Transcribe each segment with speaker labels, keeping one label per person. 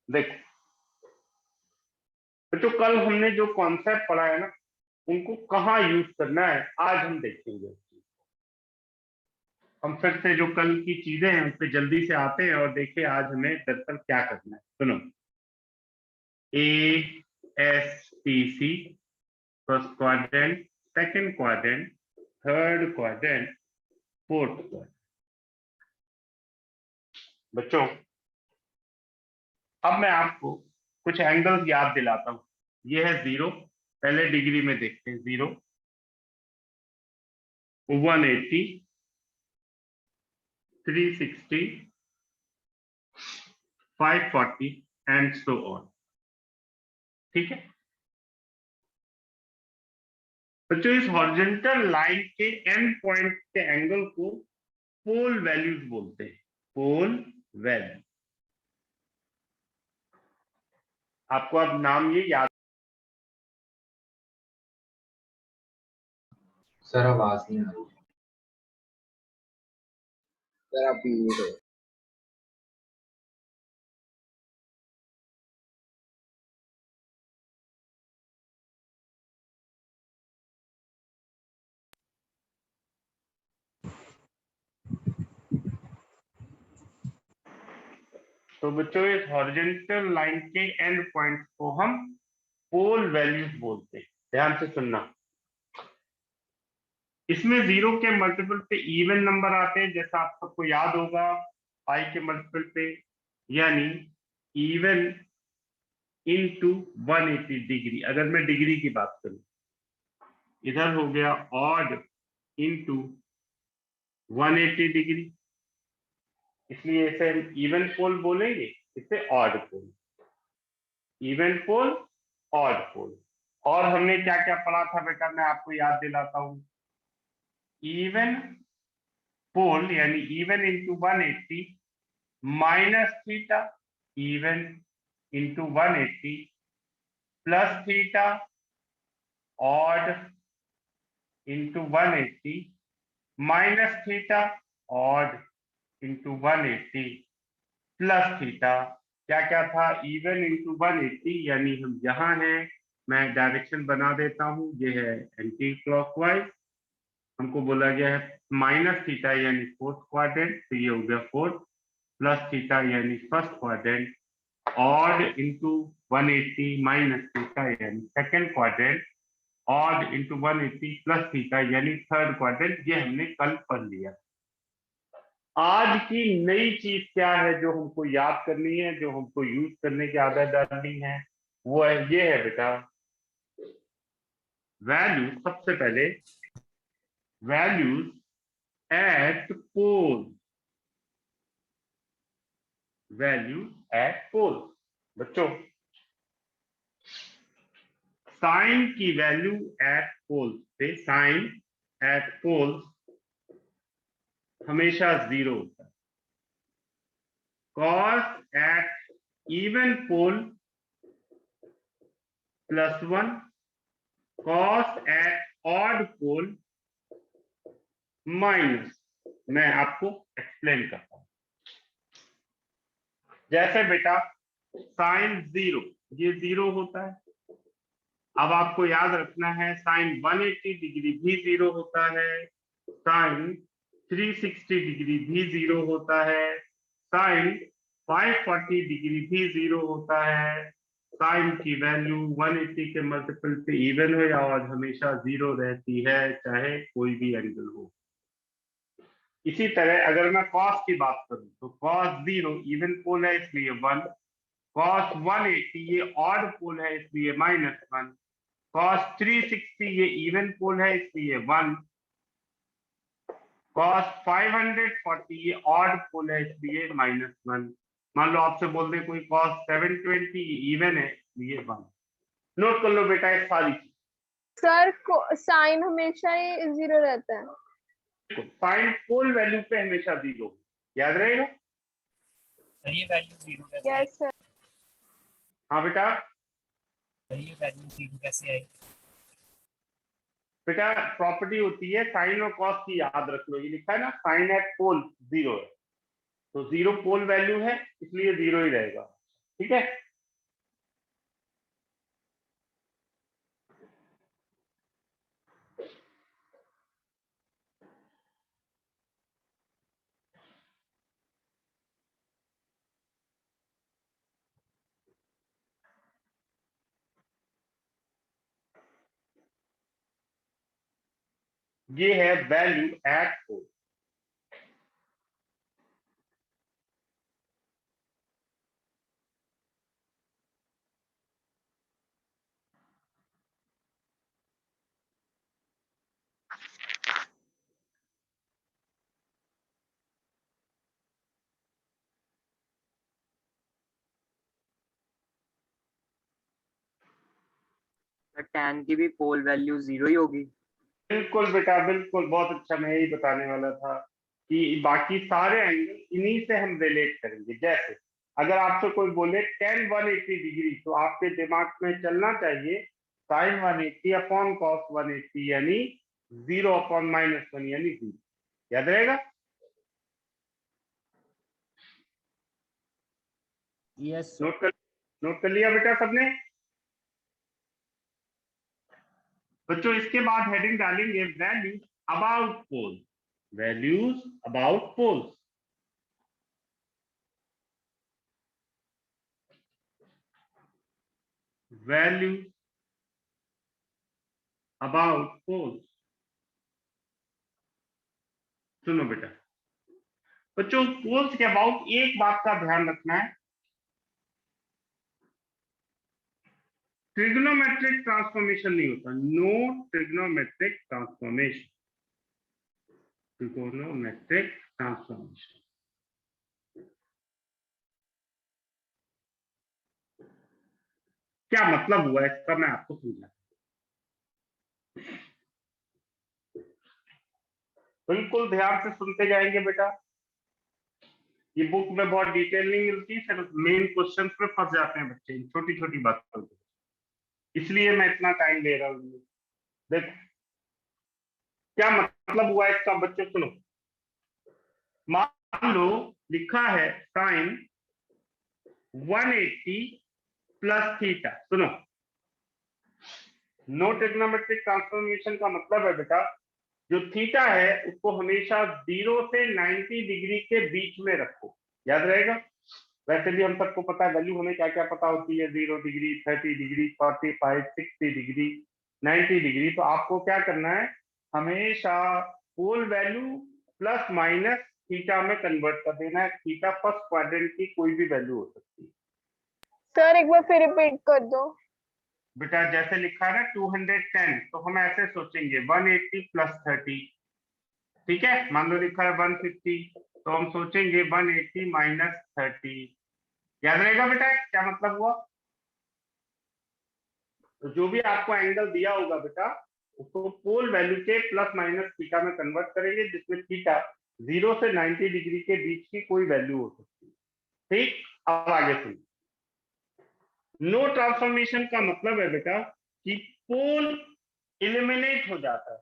Speaker 1: देखो तो कल हमने जो कॉन्सेप्ट पढ़ा है ना, उनको कहाँ यूज करना है आज हम देखेंगे। हम फिर से जो कल की चीजें हैं उस पर जल्दी से आते हैं और देखें आज हमें दरअसल क्या करना है। सुनो, ASTC, first quadrant, second quadrant, third quadrant, fourth quadrant. बच्चों अब मैं आपको कुछ एंगल्स याद दिलाता हूं। ये है 0, पहले डिग्री में देखते हैं। 0, 180, 360, 540 एंड सो ऑन। ठीक है बच्चों, इस हॉरिजॉन्टल लाइन के एंड पॉइंट के एंगल को पोल वैल्यूज बोलते हैं। पोल वैल्यू, आपको अब नाम ये याद।
Speaker 2: सर आवाज नहीं आ रही सर, आप म्यूट हो।
Speaker 1: तो बच्चों इस हॉरिजॉन्टल लाइन के एंड पॉइंट को हम पोल वैल्यूज बोलते हैं। ध्यान से सुनना, इसमें 0 के मल्टीपल पे इवन नंबर आते हैं, जैसा आप सबको याद होगा पाई के मल्टीपल पे, यानी इवन इनटू 180 डिग्री। अगर मैं डिग्री की बात करूं, इधर हो गया ऑड इनटू 180 डिग्री, इसलिए इसे हम इवन पोल बोलेंगे, इसे ऑड पोल। इवन पोल, ऑड पोल। और हमने क्या क्या पढ़ा था बेटा, मैं आपको याद दिलाता हूं। इवन पोल यानी even into 180 minus theta, even into 180 plus theta, odd into 180 minus theta, odd into 180 plus theta. क्या क्या था, इवन इंटू 180, यानी हम यहाँ हैं, मैं डायरेक्शन बना देता हूँ, ये है एंटी क्लॉकवाइज। हमको बोला गया है माइनस थीटा यानी फोर्थ क्वाड्रेंट, तो ये हो गया फोर्थ, प्लस थीटा यानी first quadrant, odd into 180 minus theta यानी second quadrant, odd into 180 plus theta यानी थर्ड क्वाड्रेंट। ये हमने कल पढ़ लिया। आज की नई चीज क्या है जो हमको याद करनी है, जो हमको यूज करने की आदत डालनी है, वो है ये है बेटा वैल्यू। सबसे पहले वैल्यूज एट पोल, वैल्यू एट पोल। बच्चों साइन की वैल्यू एट पोल पे, साइन एट पोल हमेशा 0 होता है। कॉस एट इवन पोल +1, कॉस एट ऑड पोल माइनस। मैं आपको एक्सप्लेन करता हूं। जैसे बेटा साइन 0, ये 0 होता है। अब आपको याद रखना है साइन 180 डिग्री भी 0 होता है, साइन 360 डिग्री भी 0 होता है, साइन 540 डिग्री भी 0 होता है। साइन की वैल्यू 180 के मल्टीपल पे इवन हो या ऑड हमेशा 0 रहती है, चाहे कोई भी एंगल हो। इसी तरह अगर मैं कॉस की बात करूं तो कॉस 0 इवन पोल है इसलिए 1, कॉस 180 ये ऑड पोल है इसलिए -1, कॉस 360 ये इवन पोल है इसलिए 1, कॉस 540 ये ऑड पोल है इसलिए -1। मान लो आपसे बोल दे कोई कॉस 720 ये इवन है इसलिए 1। नोट कर लो बेटा ये सारी चीज।
Speaker 3: सर साइन हमेशा ही 0 रहता है।
Speaker 1: साइन पोल वैल्यू पे हमेशा 0, याद रहेगा।
Speaker 4: ये वैल्यू 0 कैसे आई?
Speaker 3: Yes sir.
Speaker 1: हाँ बेटा,
Speaker 4: ये वैल्यू 0 कैसे आई?
Speaker 1: बेटा प्रॉपर्टी होती है साइन और कॉस की, याद रख लो। ये लिखा है ना साइन एट पोल 0 है, तो 0 पोल वैल्यू है इसलिए 0 ही रहेगा। ठीक है। ये है वैल्यू एट पोल।
Speaker 5: tan की भी पोल वैल्यू 0 ही होगी।
Speaker 1: बिल्कुल बेटा बिल्कुल, बहुत अच्छा, मैं यही बताने वाला था कि बाकी सारे एंगल इन्हीं से हम रिलेट करेंगे। जैसे अगर आपसे कोई बोले tan 180 डिग्री, तो आपके दिमाग में चलना चाहिए sin 180 अपॉन cos 180 यानी 0 अपॉन -1 यानी 0। याद रहेगा?
Speaker 5: यस
Speaker 1: नोट कर लिया बेटा सबने? बच्चों इसके बाद हेडिंग डालेंगे values about pole. Values about poles. Values about poles. सुनो बेटा बच्चों, पोल्स के अबाउट एक बात का ध्यान रखना है, ट्रिग्नोमेट्रिक ट्रांसफॉर्मेशन नहीं होता। No trigonometric transformation. Trigonometric transformation क्या मतलब हुआ इसका मैं आपको समझा। बिल्कुल ध्यान से सुनते जाएंगे बेटा, ये बुक में बहुत डिटेल नहीं मिलती, सिर्फ मेन क्वेश्चन पे फंस जाते हैं बच्चे छोटी छोटी बातों पे, इसलिए मैं इतना टाइम ले रहा हूँ। देख क्या मतलब हुआ इसका बच्चों, सुनो। मान लो लिखा है साइन 180 प्लस थीटा। सुनो, नो ट्रिग्नोमेट्रिक ट्रांसफॉर्मेशन का मतलब है बेटा, जो थीटा है उसको हमेशा 0 से 90 डिग्री के बीच में रखो। याद रहेगा? वैसे भी हम सबको पता है वैल्यू हमें क्या क्या पता होती है, 0 डिग्री, 30 डिग्री, 45, 60 डिग्री, 90 डिग्री। तो आपको क्या करना है, हमेशा पोल वैल्यू प्लस माइनस थीटा में कन्वर्ट कर देना है। थीटा फर्स्ट क्वाड्रेंट की कोई भी वैल्यू हो सकती है।
Speaker 3: सर एक बार फिर रिपीट कर दो।
Speaker 1: बेटा जैसे लिखा है ना 210, तो हम ऐसे सोचेंगे 180 प्लस 30। ठीक है, मान लो लिखा है 150, तो हम सोचेंगे 180 माइनस 30। याद रहेगा बेटा क्या मतलब हुआ? तो जो भी आपको एंगल दिया होगा बेटा, उसको पोल वैल्यू के प्लस माइनस थीटा में कन्वर्ट करेंगे, जिसमें थीटा 0 से 90 डिग्री के बीच की कोई वैल्यू हो सकती है। ठीक, अब आगे सुनिए। नो ट्रांसफॉर्मेशन का मतलब है बेटा कि पोल इलिमिनेट हो जाता है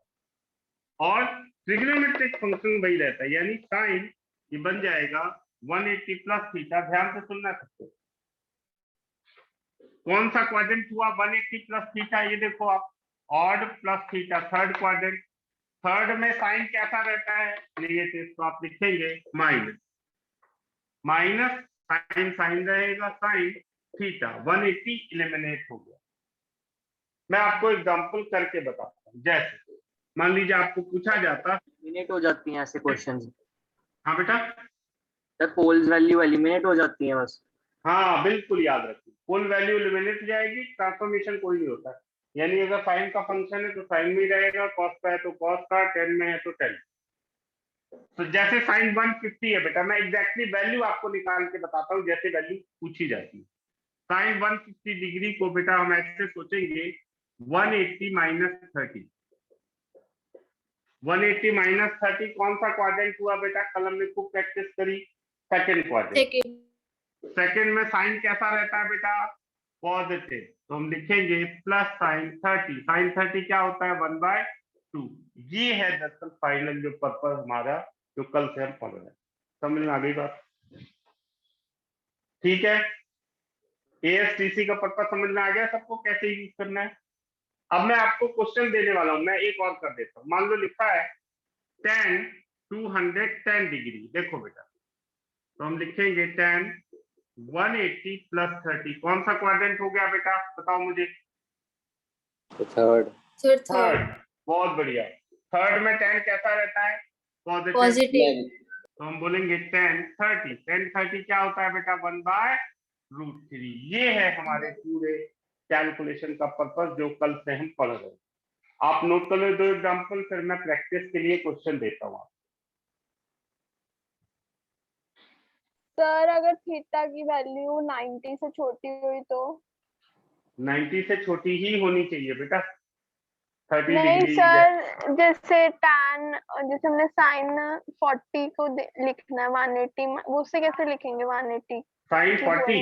Speaker 1: और ट्रिग्नोमेट्रिक फंक्शन वही रहता है, यानी साइन ये बन जाएगा 180 प्लस थीटा। ध्यान से सुनना सकते, कौन सा क्वाड्रेंट हुआ 180 प्लस थीटा? ये देखो आप, odd plus theta, third quadrant. Third में साइन कैसा रहता है? नेगेटिव, तो आप लिखेंगे माइनस। माइनस साइन, साइन रहेगा साइन थीटा, 180 इलिमिनेट हो गया। मैं आपको एग्जांपल करके बताता हूँ। जैसे मान लीजिए आपको पूछा जाता,
Speaker 5: एलिमिनेट हो जाती हैं ऐसे क्वेश्चंस।
Speaker 1: हाँ बेटा,
Speaker 5: सर पोल्स वैल्यू एलिमिनेट हो जाती हैं बस।
Speaker 1: हाँ बिल्कुल याद रखिए, पोल वैल्यू एलिमिनेट जाएगी, ट्रांसफॉर्मेशन कोई नहीं होता। यानी अगर साइन का फंक्शन है तो साइन में रहेगा, कॉस का है तो कॉस का, टेन में है तो टेन। तो जैसे साइन 150 है बेटा, मैं एग्जैक्टली वैल्यू आपको निकाल के बताता हूँ जैसे वैल्यू पूछी जाती है। साइन 150 डिग्री को बेटा हम ऐसे सोचेंगे 180 माइनस 30। 180 माइनस 30 कौन सा क्वाड्रेंट हुआ बेटा? कल हमने खूब प्रैक्टिस करी, सेकेंड क्वाड्रेंट। सेकेंड में साइन कैसा रहता है बेटा? पॉजिटिव, तो हम लिखेंगे प्लस साइन 30। साइन 30 क्या होता है? 1/2। ये है दरअसल फाइनल जो पर्पस हमारा, जो कल से हम पढ़ रहे हैं। समझ में आ गई बात? ठीक है, ASTC का पर्पस समझ में आ गया सबको, कैसे यूज करना है। अब मैं आपको क्वेश्चन देने वाला हूं, मैं एक और कर देता हूं। मान लो लिखा है tan 210 डिग्री। देखो बेटा, तो हम लिखेंगे tan 180 प्लस 30। कौन सा क्वाड्रेंट हो गया बेटा, बताओ मुझे।
Speaker 2: थर्ड।
Speaker 1: थर्ड, बहुत बढ़िया। थर्ड में tan कैसा रहता है, पॉजिटिव।
Speaker 6: पॉजिटिव।
Speaker 1: तो हम बोलेंगे tan 30। tan 30 क्या होता है बेटा, 1/√3। ये है हमारे पूरे कैलकुलेशन का पर्पस जो कल से हम पढ़ रहे हैं। आप नोट कर लो 2 एग्जांपल, फिर मैं प्रैक्टिस के लिए क्वेश्चन देता हूँ।
Speaker 3: सर अगर थीटा की वैल्यू 90 से छोटी हुई तो?
Speaker 1: 90 से छोटी ही होनी चाहिए बेटा। 30
Speaker 3: नहीं
Speaker 1: डिग्री
Speaker 3: सर, जैसे tan, जैसे हमने sin 40 को लिखना है 180, वो उससे कैसे लिखेंगे 180?
Speaker 1: Sine 40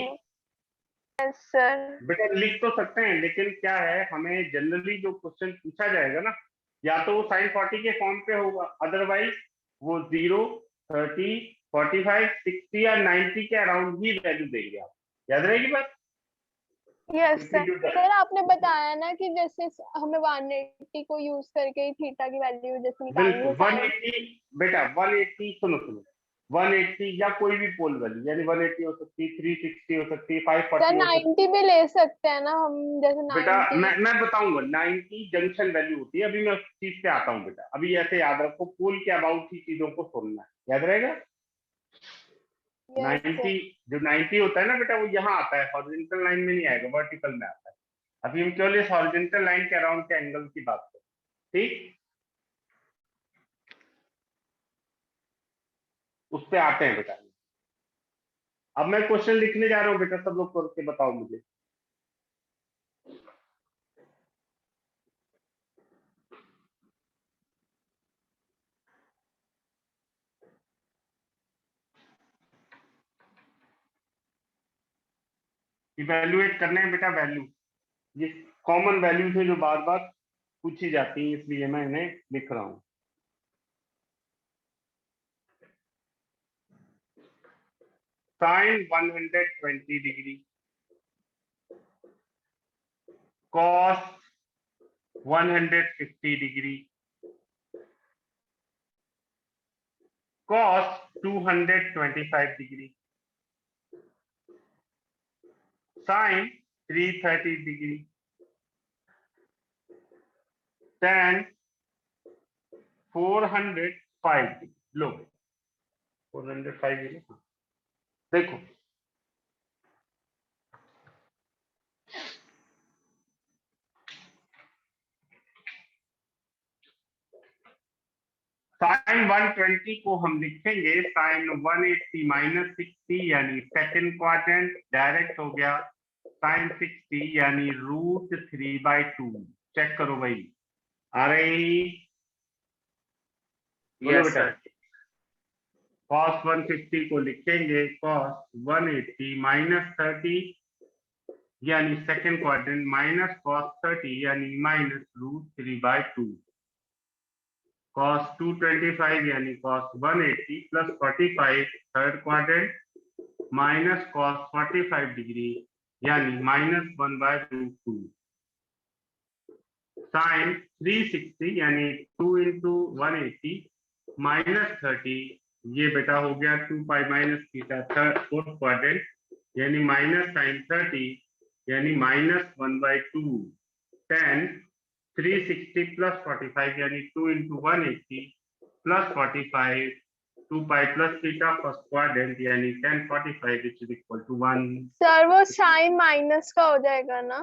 Speaker 3: yes sir.
Speaker 1: बेटा लिख तो सकते हैं, लेकिन क्या है, हमें जनरली जो क्वेश्चन पूछा जाएगा ना, या तो वो साइन 40 के फॉर्म पे होगा, अदरवाइज वो 0, 30, 45, 60 या 90 के अराउंड ही वैल्यू देंगे आप। याद रहेगी बात।
Speaker 3: यस
Speaker 1: क्योंकि जो
Speaker 3: सर, आपने बताया ना कि जैसे हमें 180 को यूज करके ही थीटा की वैल्यू जैसे निकालनी
Speaker 1: बिल्कुल
Speaker 3: है।
Speaker 1: 180 बेटा, 180 सुनो 180 या कोई भी पोल वैल्यू, यानी 180 हो सकती है, 360 हो सकती है,
Speaker 3: सर
Speaker 1: 540 हो सकती
Speaker 3: 90 भी ले सकते हैं ना हम, जैसे
Speaker 1: है। बेटा
Speaker 3: 90।
Speaker 1: मैं बताऊंगा 90 जंक्शन वैल्यू होती है। अभी मैं उस चीज पे आता हूँ बेटा। अभी ऐसे याद रखो, पोल के अबाउट ही चीजों को सुनना है, याद रहेगा।
Speaker 3: Yes
Speaker 1: 90
Speaker 3: sir.
Speaker 1: जो 90 होता है ना बेटा, वो यहाँ आता है, हॉरिजॉन्टल लाइन में नहीं आएगा, वर्टिकल में आता है। अभी हम केवल इस हॉरिजॉन्टल लाइन के अराउंड के एंगल की बात करें, ठीक। उस पे आते हैं बेटा। अब मैं क्वेश्चन लिखने जा रहा हूँ बेटा, सब लोग करके बताओ मुझे। इवेल्युएट करने हैं बेटा वैल्यू, ये कॉमन वैल्यूज है जो बार बार पूछी जाती है, इसलिए मैं इन्हें लिख रहा हूं। Sine 120 degree, cos 150 degree, cos 225 degree, sine 330 degree, tan 405 degree. लो 405 डिग्री। देखो साइन 120 को हम लिखेंगे साइन 180 माइनस 60, यानी सेकंड क्वाड्रेंट। डायरेक्ट हो गया साइन 60 यानी √3/2। चेक करो भाई, आ रही। बोलो
Speaker 5: यस
Speaker 1: बेटा।
Speaker 5: सर।
Speaker 1: cos 150 को लिखेंगे cos 180 माइनस 30 यानी सेकंड क्वाड्रेंट, माइनस cos 30 यानी माइनस √3/2। cos 225 यानी cos 180 plus 45 third quadrant, minus cos 45 degree यानी माइनस 1/√2। साइन 360 यानी 2 इंटू 180 माइनस 30, ये बेटा हो गया 2 minus theta third fourth quadrant, यानी माइनस साइन 30 यानी माइनस 1/2। 10 360 प्लस 45 यानी 2 into 180 plus 45 2 pi plus theta first quadrant यानी 1045 which is equal to 1।
Speaker 3: Sir वो साइन माइनस का हो जाएगा ना?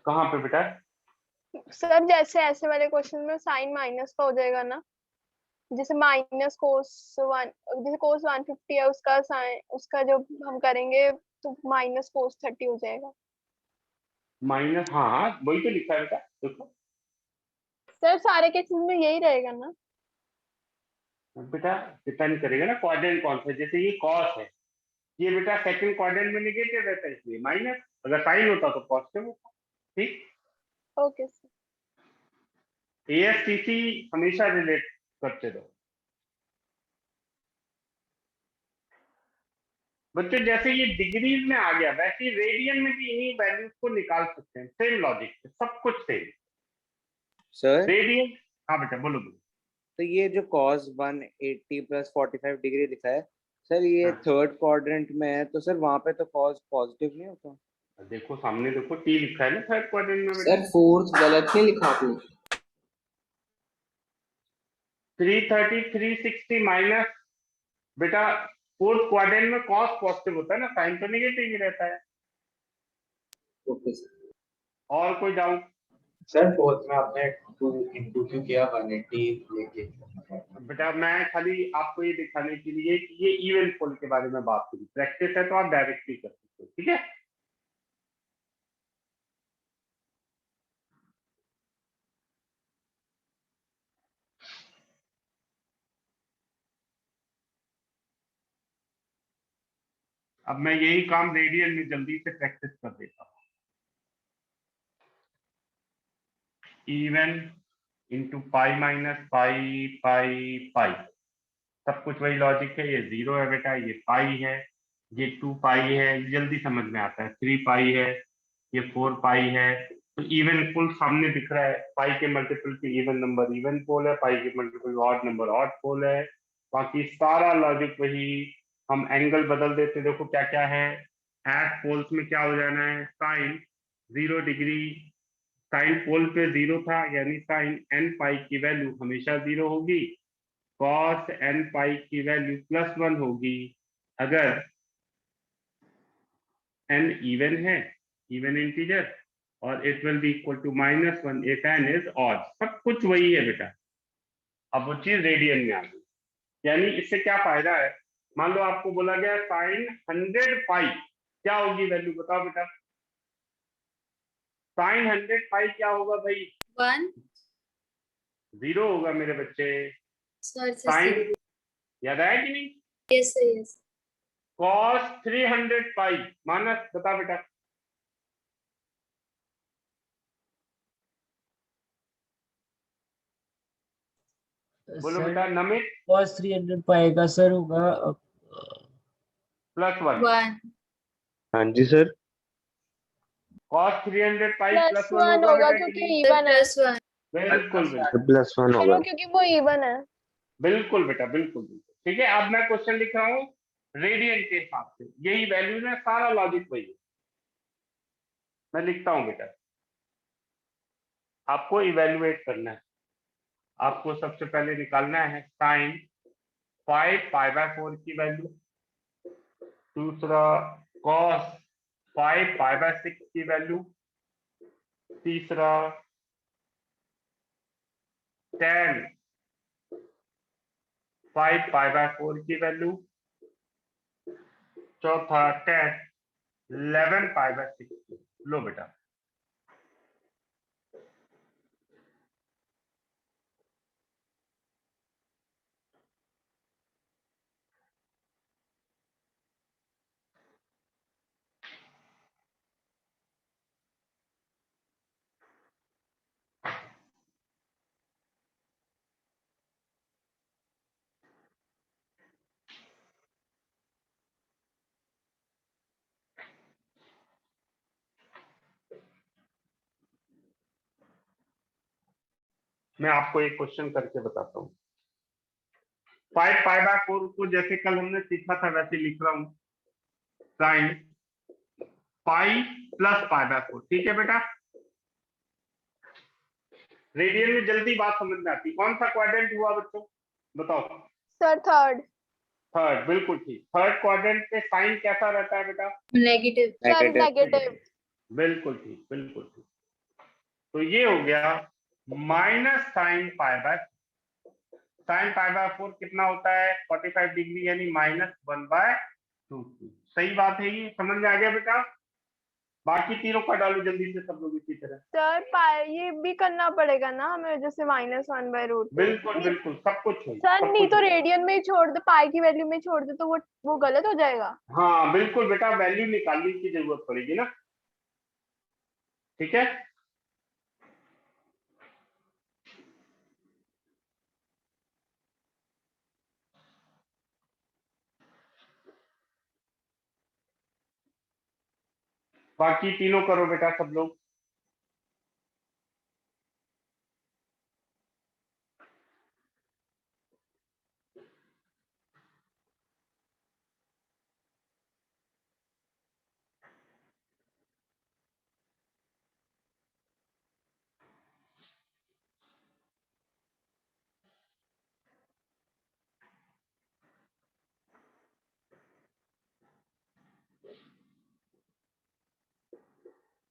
Speaker 1: कहाँ पे बेटा?
Speaker 3: सर जैसे ऐसे वाले क्वेश्चन में साइन माइनस का हो जाएगा ना, जैसे माइनस कोस 1, जैसे कोस 150 है उसका साइन, उसका जो हम करेंगे तो माइनस कोस 30 हो जाएगा।
Speaker 1: माइनस, हाँ हाँ वही तो लिखा है बेटा, देखो
Speaker 3: सर सारे केसेस में यही रहेगा ना?
Speaker 1: बेटा डिपेंड करेगा ना क्वाड्रेंट कौन सा। जैसे ये कॉस है, ये बेटा सेकंड क्वाड्रेंट में नेगेटिव रहता है इसलिए माइनस, अगर साइन होता तो पॉजिटिव होता। ठीक।
Speaker 3: Okay sir.
Speaker 1: ASTC हमेशा रिलेट करते रहो। बच्चों जैसे ये डिग्रीज में आ गया वैसे ही रेडियन में भी इन्हीं वैल्यूज को निकाल सकते हैं, सेम लॉजिक से, सब कुछ सेम।
Speaker 2: सर
Speaker 1: रेडियन, हाँ बेटा बोलो बोलो।
Speaker 2: तो ये जो cos 180 प्लस 45 डिग्री लिखा है सर, ये
Speaker 1: हाँ।
Speaker 2: थर्ड क्वाड्रेंट में है, तो सर वहां पे तो cos पॉजिटिव नहीं होता?
Speaker 1: देखो सामने देखो, टी लिखा है ना थर्ड क्वाड्रेंट में बेटा।
Speaker 6: सर फोर्थ गलत नहीं लिखा आपने?
Speaker 1: 330 360 माइनस, बेटा फोर्थ क्वाड्रेंट में कॉस पॉजिटिव होता है ना, साइन तो नेगेटिव ही रहता है।
Speaker 6: Okay sir.
Speaker 1: और कोई डाउट?
Speaker 6: सर फोर्थ में आपने 2 into क्यों किया 180 लेके?
Speaker 1: बेटा मैं खाली आपको ये दिखाने के लिए कि ये इवन फोल के बारे में बात करी, प्रैक्टिस है तो आप डायरेक्टली कर सकते हो, ठीक है। अब मैं यही काम रेडियन में जल्दी से प्रैक्टिस कर देता हूँ। Even into pi minus pi pi pi, सब कुछ वही लॉजिक है। ये 0 है बेटा, ये पाई है, ये 2 पाई है, ये जल्दी समझ में आता है। 3 पाई है, ये 4 पाई है। तो इवन पोल सामने दिख रहा है, पाई के मल्टीपल पे इवन नंबर इवन पोल है, पाई के मल्टीपल ऑड नंबर ऑड पोल है। बाकी सारा लॉजिक वही, हम एंगल बदल देते, देखो क्या क्या है। एट पोल्स में क्या हो जाना है, साइन 0 डिग्री, साइन पोल पे 0 था, यानी साइन एन पाई की वैल्यू हमेशा 0 होगी। कॉस एन पाई की वैल्यू +1 होगी अगर एन इवन है, इवन इंटीजर, और it will be equal to -1 if n is odd. सब कुछ वही है बेटा, अब वो चीज रेडियन में आ गई। यानी इससे क्या फायदा है, मान लो आपको बोला गया साइन 100 पाई क्या होगी वैल्यू, बताओ बेटा। साइन 100 पाई क्या होगा भाई?
Speaker 7: 1
Speaker 1: 0 होगा मेरे बच्चे।
Speaker 7: सर
Speaker 1: साइन याद आया कि नहीं?
Speaker 7: Yes sir yes
Speaker 1: cos 300 pi minus, बता बेटा। बोलो
Speaker 4: सर
Speaker 1: बेटा नमित।
Speaker 4: cos 300 पाएगा सर होगा
Speaker 1: +1।
Speaker 7: 1
Speaker 2: हाँ जी सर।
Speaker 1: कॉस 300 पाई
Speaker 3: +1
Speaker 1: +1 होगा
Speaker 3: होगा
Speaker 1: बेटा कि
Speaker 3: क्योंकि
Speaker 1: नहीं?
Speaker 3: इवन है।
Speaker 7: +1
Speaker 1: बिल्कुल बिल्कुल
Speaker 2: +1 होगा।
Speaker 3: क्योंकि वो इवन है।
Speaker 1: बिल्कुल बेटा, बिल्कुल बिल्कुल ठीक है। अब मैं क्वेश्चन लिख रहा हूँ रेडियन के हिसाब से, यही वैल्यू है, सारा लॉजिक वही है। मैं लिखता हूँ बेटा, आपको इवेल्युएट करना है। आपको सबसे पहले निकालना है साइन 5π/4 की वैल्यू, दूसरा कॉस 5π/6 की वैल्यू, तीसरा tan 5π/4 की वैल्यू, चौथा tan 11π/6 की। लो बेटा, मैं आपको एक क्वेश्चन करके बताता हूँ। 5π/4 को जैसे कल हमने सीखा था वैसे लिख रहा हूँ, साइन पाई प्लस π/4, ठीक है बेटा। रेडियन में जल्दी बात समझ में आती। कौन सा क्वाड्रेंट हुआ बच्चों, बताओ?
Speaker 3: Sir third.
Speaker 1: थर्ड, बिल्कुल ठीक। थर्ड क्वाड्रेंट पे साइन कैसा रहता है बेटा?
Speaker 7: Negative
Speaker 3: sir negative.
Speaker 1: बिल्कुल ठीक, बिल्कुल ठीक। तो ये हो गया -sin π/4। sin π/4 कितना होता है? 45 डिग्री, यानी -1/2। सही बात है, ये समझ में आ गया बेटा? बाकी तीनों का डालो जल्दी से सब लोग इसी तरह।
Speaker 3: सर ये भी करना पड़ेगा ना हमें, जैसे -1/√2।
Speaker 1: बिल्कुल बिल्कुल, सब कुछ है,
Speaker 3: सर
Speaker 1: सब
Speaker 3: नहीं
Speaker 1: कुछ
Speaker 3: तो
Speaker 1: है।
Speaker 3: रेडियन में ही छोड़ दे, पाई की वैल्यू में छोड़ दे तो वो गलत हो जाएगा।
Speaker 1: हाँ बिल्कुल बेटा, वैल्यू निकालने की जरूरत पड़ेगी ना, ठीक है। बाकी तीनों करो बेटा सब लोग।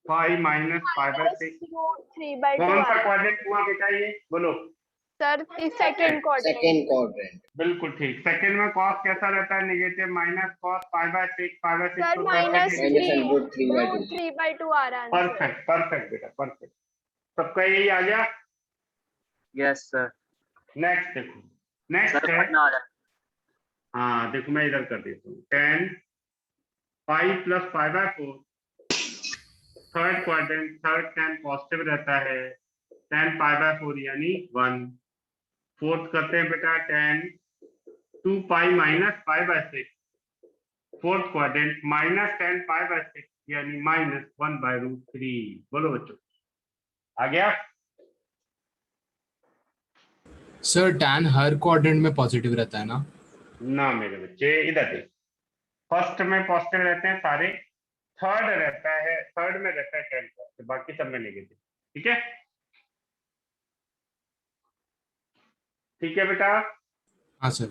Speaker 1: Five minus five by six
Speaker 3: √3/2
Speaker 1: कौन
Speaker 3: आ
Speaker 1: सा
Speaker 3: रहा है
Speaker 1: क्वाड्रेंट हुआ बेटा ये बोलो।
Speaker 3: Sir. Second quadrant.
Speaker 6: Second quadrant.
Speaker 1: बिल्कुल ठीक। सेकंड में कॉस कैसा रहता है negative, minus cos five by six
Speaker 3: sir
Speaker 1: होता है
Speaker 3: माइनस
Speaker 1: नेगेटिव।
Speaker 3: √3/2 आ रहा है आंसर।
Speaker 1: परफेक्ट परफेक्ट बेटा परफेक्ट। सबका यही आ गया।
Speaker 5: Yes sir.
Speaker 1: नेक्स्ट देखो, नेक्स्ट
Speaker 5: सर
Speaker 1: है,
Speaker 5: वन आ रहा है।
Speaker 1: हाँ देखो मैं इधर कर देता हूँ। 10 5 + 5/4 थर्ड क्वाड्रेंट, थर्ड 10 पॉजिटिव रहता है, 10 π/4 यानी 1। फोर्थ करते हैं बेटा 10 2 पाई माइनस π/6 फोर्थ क्वाड्रेंट -10 π/6 यानी -1/√3। बोलो बच्चों आ गया।
Speaker 8: सर tan हर क्वाड्रेंट में पॉजिटिव रहता है ना?
Speaker 1: ना मेरे बच्चे इधर देख, फर्स्ट में पॉजिटिव रहते हैं सारे, थर्ड रहता है, थर्ड में रहता है 10 पॉजिटिव, बाकी सब में नेगेटिव। ठीक है, ठीक है बेटा।
Speaker 8: हाँ सर।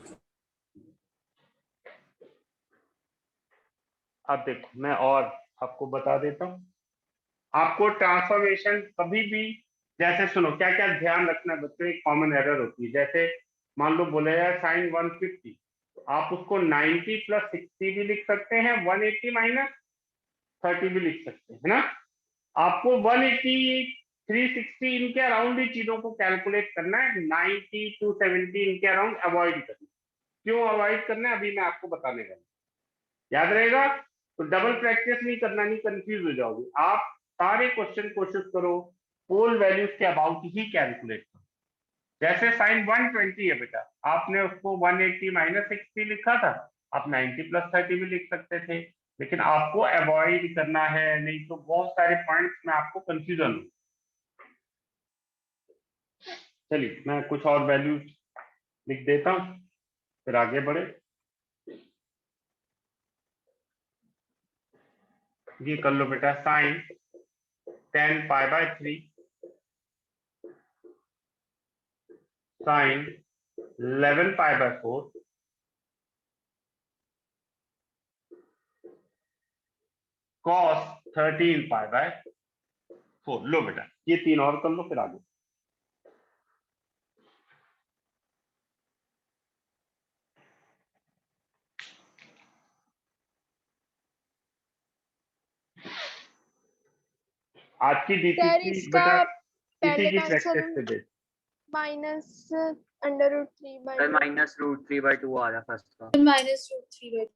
Speaker 1: अब देखो मैं और आपको बता देता हूँ, आपको ट्रांसफॉर्मेशन कभी भी, जैसे सुनो क्या क्या ध्यान रखना है बच्चों, एक कॉमन एरर होती है। जैसे मान लो बोला जाए साइन 150, आप उसको 90 + 60 भी लिख सकते हैं, 180 - 30 भी लिख सकते हैं, है ना। आपको 180 360 इनके अराउंड ही चीजों को कैलकुलेट करना है, 90 to 70 इनके अराउंड अवॉइड करना। क्यों अवॉइड करना है अभी मैं आपको बताने वाला हूं, याद रहेगा। तो डबल प्रैक्टिस नहीं करना, नहीं कंफ्यूज हो जाओगे आप। सारे क्वेश्चन कोशिश करो पोल वैल्यूज के अबाउट ही कैलकुलेट करो। जैसे साइन 120 है बेटा, आपने उसको 180 - 60 लिखा था, आप 90 + 30 भी लिख सकते थे, लेकिन आपको अवॉइड करना है, नहीं तो बहुत सारे पॉइंट्स में आपको कंफ्यूजन हो। चलिए मैं कुछ और वैल्यूज लिख देता हूं फिर आगे बढ़े। ये कर लो बेटा, साइन 10 π/3 साइन 11 π/4 कॉस 13 π/4। लो बेटा ये तीन और कर लो फिर आगे। आज की
Speaker 3: सर
Speaker 1: डीसीसी
Speaker 3: इसका
Speaker 1: बेटा
Speaker 3: पहले
Speaker 1: इसी की
Speaker 3: का आंसर
Speaker 1: प्रैक्टिस से दे।
Speaker 3: -√3/2।
Speaker 5: सर -√3/2 आ रहा है फर्स्ट का।
Speaker 7: -√3/2।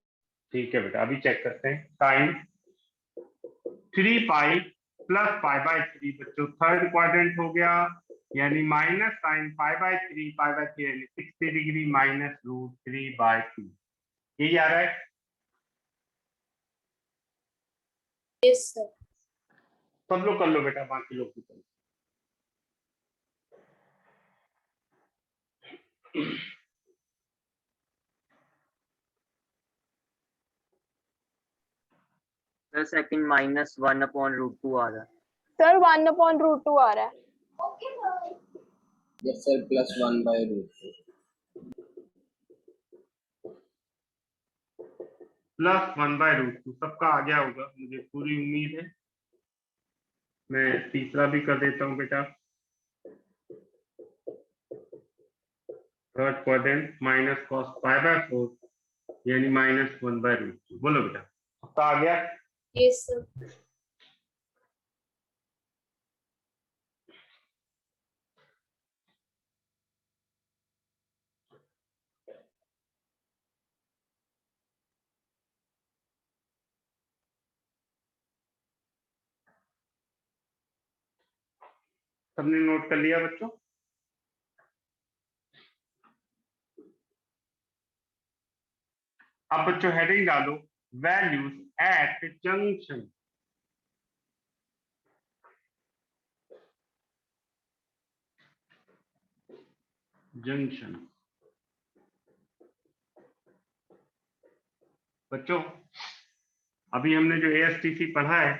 Speaker 1: ठीक है बेटा, अभी चेक करते हैं। साइन 3 पाई + π/3 बच्चों थर्ड क्वाड्रेंट हो गया, यानी माइनस साइन π/3 यानी 60 डिग्री -√3/2। यही आ रहा है।
Speaker 7: Yes sir.
Speaker 1: सब लोग कर लो बेटा, बाकी लोग भी कर लो।
Speaker 5: सर सेकंड -1/√2 आ रहा है।
Speaker 3: सर 1/√2 आ रहा है।
Speaker 6: Yes sir +1/√2।
Speaker 1: +1/√2 सबका आ गया होगा, मुझे पूरी उम्मीद है। मैं तीसरा भी कर देता हूँ बेटा, थर्ड क्वाड्रेंट माइनस कॉस π/4 यानी -1/√2। बोलो बेटा सबका आ गया।
Speaker 7: Yes sir.
Speaker 1: सबने नोट कर लिया बच्चों। अब बच्चों हेडिंग डालो, वैल्यूज एट जंक्शन। जंक्शन। बच्चों अभी हमने जो एएसटीसी पढ़ा है,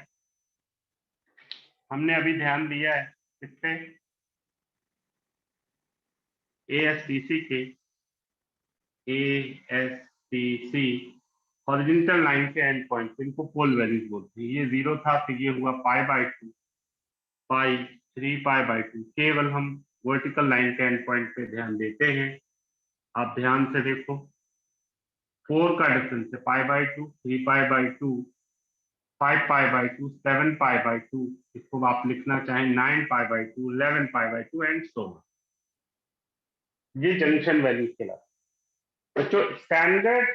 Speaker 1: हमने अभी ध्यान दिया है इस पे, एएसटीसी के, एएसटीसी हॉरिजॉन्टल लाइन के एंड पॉइंट, इनको पोल वैल्यूज बोलते हैं। ये 0 था तो ये हुआ π/2, पाई 3π/2। केवल हम वर्टिकल लाइन के एंड पॉइंट पे ध्यान देते हैं। आप ध्यान से देखो, 4 का डिफरेंस है π/2, 3π/2, 5π/2, 7π/2, इसको आप लिखना चाहें 9π/2, 11π/2 एंड सो ऑन। ये जंक्शन वैल्यू कहलाता है। बच्चों स्टैंडर्ड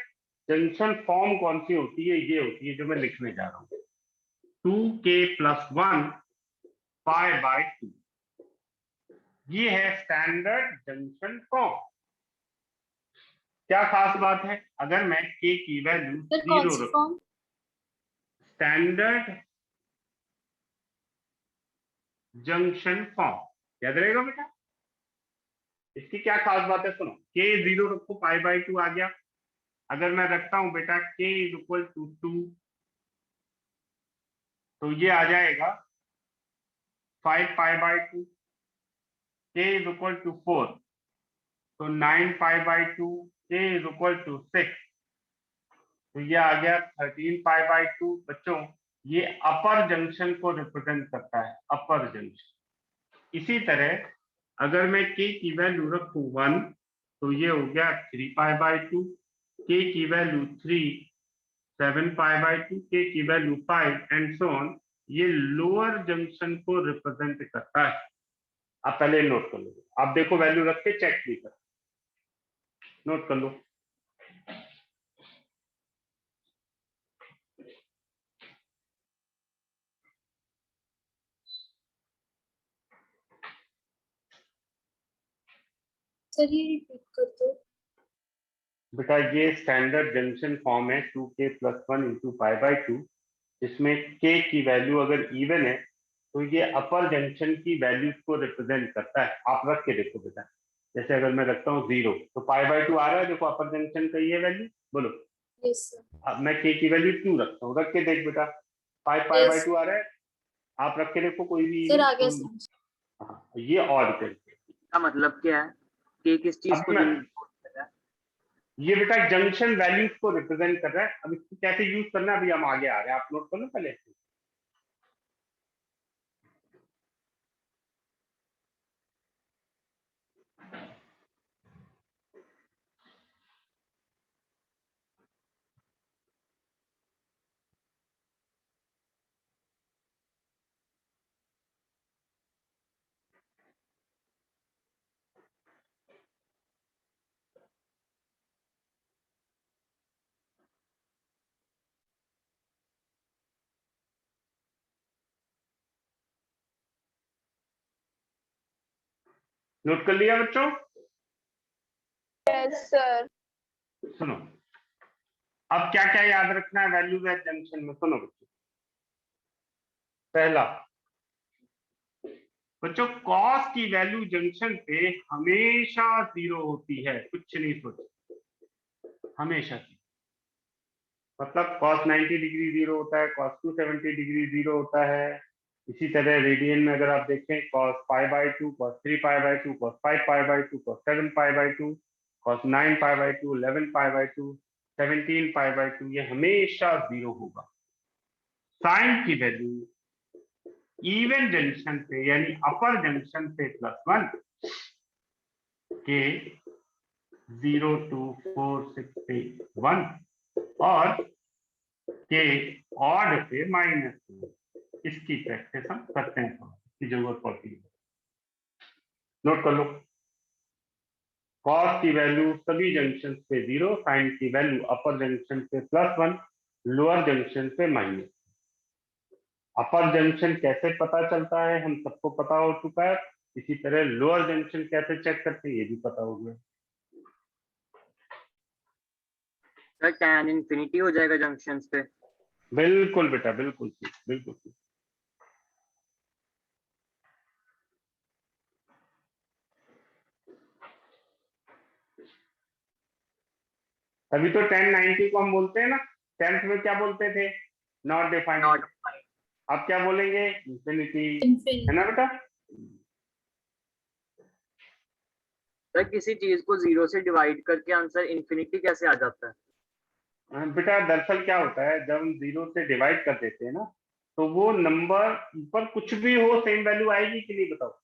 Speaker 1: जंक्शन फॉर्म कौन सी होती है? ये होती है जो मैं लिखने जा रहा हूँ, 2k+1 π/2। ये है स्टैंडर्ड जंक्शन फॉर्म। क्या खास बात है? अगर मैं k की वैल्यू
Speaker 7: सर कौन
Speaker 1: 0
Speaker 7: सी
Speaker 1: रखूं,
Speaker 7: फॉर्म?
Speaker 1: स्टैंडर्ड जंक्शन फॉर्म, याद रहेगा बेटा। इसकी क्या खास बात है? सुनो, k 0 रखो, π/2 आ गया। अगर मैं रखता हूं बेटा k = 2, तो ये आ जाएगा 5π/2। k = 4, तो 9π/2। k = 6, तो ये आ गया 13π/2। बच्चों ये अपर जंक्शन को रिप्रेजेंट करता है, अपर जंक्शन। इसी तरह अगर मैं k की वैल्यू रखूं 1, तो ये हो गया 3π/2। k की वैल्यू 3, 7π/2। k की वैल्यू 5 एंड सो ऑन। ये लोअर जंक्शन को रिप्रेजेंट करता है। आप पहले नोट कर लो, आप देखो वैल्यू रख के चेक भी कर, नोट कर लो।
Speaker 7: सर ये रिपीट कर दो।
Speaker 1: बेटा ये स्टैंडर्ड जंक्शन फॉर्म है 2k+1 × π/2, जिसमें k की वैल्यू अगर इवन है तो ये अपर जंक्शन की वैल्यूज को रिप्रेजेंट करता है। आप रख के देखो बेटा, जैसे अगर मैं रखता हूँ 0, तो π/2 आ रहा है, देखो अपर जंक्शन का ये वैल्यू। बोलो,
Speaker 7: यस सर।
Speaker 1: अब मैं k की वैल्यू 2 रखता हूँ, रख के देख बेटा, 5π/2 आ रहा है। आप रख के देखो कोई भी
Speaker 7: सर
Speaker 1: even,
Speaker 7: आ गया
Speaker 1: तो
Speaker 7: समझ।
Speaker 1: हाँ, ये ऑड करके।
Speaker 5: का मतलब क्या है कि किस चीज
Speaker 1: अब
Speaker 5: को
Speaker 1: मैं,
Speaker 5: denote कर रहा है?
Speaker 1: ये बेटा जंक्शन वैल्यूज को रिप्रेजेंट कर रहा है। अब इसको कैसे यूज करना है अभी हम आगे आ रहे हैं, आप नोट कर लो पहले। नोट कर लिया बच्चों?
Speaker 3: Yes sir.
Speaker 1: सुनो, अब क्या क्या याद रखना है वैल्यूज एट जंक्शन में? सुनो बच्चों, पहला बच्चों कॉस की वैल्यू जंक्शन पे हमेशा 0 होती है, कुछ नहीं सोचो, हमेशा। मतलब cos 90 डिग्री 0 होता है, cos 270 डिग्री 0 होता है। इसी तरह रेडियन में अगर आप देखें, cos π/2, cos 3π/2, cos 5π/2, cos 7π/2, cos 9π/2, 11π/2, 17π/2, ये हमेशा 0 होगा। साइन की वैल्यू इवन जंक्शन पे यानी अपर जंक्शन पे +1 के 0 to 4 6 पे 1 और के ऑड पे -2। इसकी प्रैक्टिस हम करते हैं, इसकी जरूरत पड़ती है। नोट कर लो, कॉस की वैल्यू सभी जंक्शन पे 0, साइन की वैल्यू अपर जंक्शन पे +1, लोअर जंक्शन पे -। अपर जंक्शन कैसे पता चलता है हम सबको पता हो चुका है। इसी तरह लोअर जंक्शन कैसे चेक करते हैं ये भी पता हो गया।
Speaker 5: सर tan इंफिनिटी हो जाएगा जंक्शंस पे।
Speaker 1: बिल्कुल बेटा, बिल्कुल ठीक, बिल्कुल ठीक। तभी तो 1090 को हम बोलते हैं ना, 10th में क्या बोलते थे, नॉट डिफाइंड। अब क्या बोलेंगे, इंफिनिटी,
Speaker 7: Infinity.
Speaker 1: है ना बेटा।
Speaker 5: सर किसी चीज को 0 से डिवाइड करके आंसर इंफिनिटी कैसे आ जाता है?
Speaker 1: बेटा दरअसल क्या होता है, जब हम 0 से डिवाइड कर देते हैं ना, तो वो नंबर पर कुछ भी हो सेम वैल्यू आएगी कि नहीं बताओ।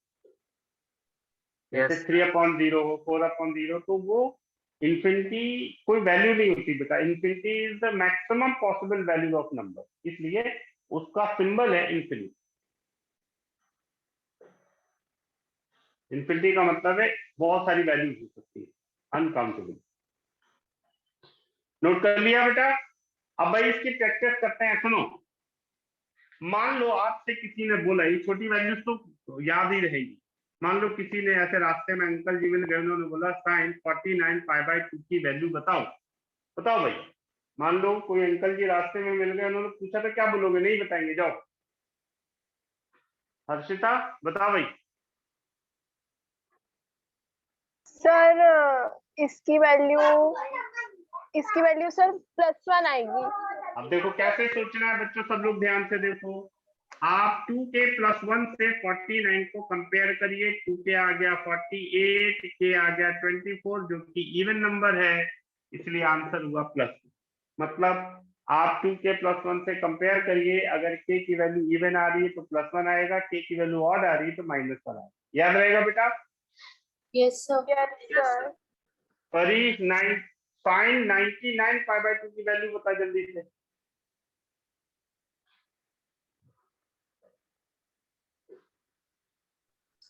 Speaker 1: जैसे
Speaker 5: Yes.
Speaker 1: 3/0 हो, 4/0, तो वो इंफिनिटी कोई वैल्यू नहीं होती बेटा। Infinity is the maximum possible value of number, इसलिए उसका सिंबल है इंफिनिटी। इंफिनिटी का मतलब है बहुत सारी वैल्यू हो सकती है, अनकाउंटेबल। नोट कर लिया बेटा। अब भाई इसकी प्रैक्टिस करते हैं। सुनो, मान लो आपसे किसी ने बोला, ये छोटी वैल्यूज तो याद ही रहेगी। मान लो किसी ने ऐसे रास्ते में अंकल जी मिल गए, उन्होंने बोला साइन 49 π/2 की वैल्यू बताओ। बताओ भाई, मान लो कोई अंकल जी रास्ते में मिल गए, उन्होंने पूछा तो क्या बोलोगे, नहीं बताएंगे, जाओ। हर्षिता बताओ भाई।
Speaker 3: सर इसकी वैल्यू सर +1 आएगी।
Speaker 1: अब देखो कैसे सोचना है बच्चों, सब लोग ध्यान से देखो। आप 2 के +1 से 49 को कंपेयर करिए। 2 के आ गया 48, के आ गया 24, जो कि इवन नंबर है, इसलिए आंसर हुआ प्लस। मतलब आप 2 के +1 से कंपेयर करिए, अगर के की वैल्यू इवन आ रही है तो +1 आएगा, के की वैल्यू ऑड आ रही है तो -1 आएगा। याद रहेगा बेटा।
Speaker 7: Yes, sir.
Speaker 3: Yes sir.
Speaker 1: परी साइन 99 π/2 की वैल्यू बता जल्दी से।